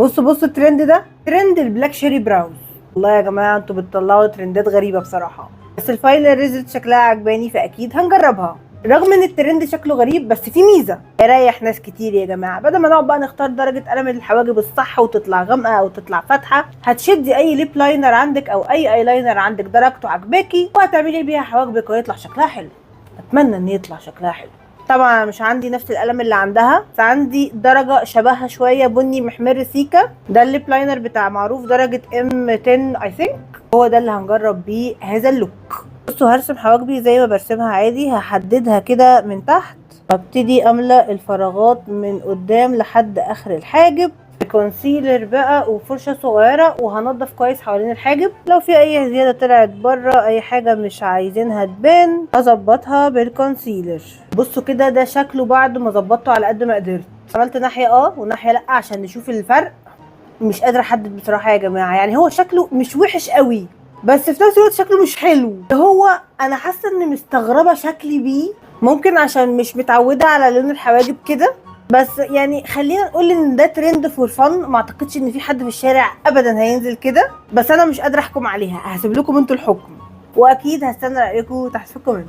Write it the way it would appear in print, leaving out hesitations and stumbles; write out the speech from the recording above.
بصوا الترند ده، ترند البلاك شيري براوز. والله يا جماعه انتوا بتطلعوا ترندات غريبه بصراحه، بس الفاينل ريزلت شكلها عجباني فاكيد هنجربها. رغم ان الترند شكله غريب بس في ميزه يريح ناس كتير يا جماعه، بدل ما نقعد بقى نختار درجه قلم الحواجب الصح وتطلع غامقه او تطلع فاتحه، هتشدي اي ليب لاينر عندك او اي اي لاينر عندك درجته عجباكي وهتعملي بيها حواجبك ويطلع شكلها حلو. اتمنى ان يطلع شكلها حلو. طبعا مش عندي نفس القلم اللي عندها، فعندي درجه شبهها شويه بني محمر سيكا، ده الليب لاينر بتاع معروف درجه ام 10 اي ثينك، هو ده اللي هنجرب بيه هذا اللوك. بصوا هرسم حواجبي زي ما برسمها عادي، هحددها كده من تحت وابتدي املأ الفراغات من قدام لحد اخر الحاجب بكونسيلر بقى وفرشه صغيره، وهنضف كويس حوالين الحاجب. لو في اي زياده طلعت بره، اي حاجه مش عايزينها تبان، هظبطها بالكونسيلر. بصوا كده ده شكله بعد ما ظبطته على قد ما قدرت. عملت ناحيه وناحيه لا عشان نشوف الفرق. مش قادره احدد بصراحه يا جماعه، يعني هو شكله مش وحش قوي بس في نفس الوقت شكله مش حلو. هو انا حاسه اني مستغربه شكلي بيه، ممكن عشان مش متعوده على لون الحواجب كده، بس يعني خلينا نقول ان ده ترند فور فن. ما اعتقدش ان في حد في الشارع ابدا هينزل كده، بس انا مش قادره احكم عليها، هسيب لكم انتوا الحكم واكيد هستنى رايكم تحت في الكومنت.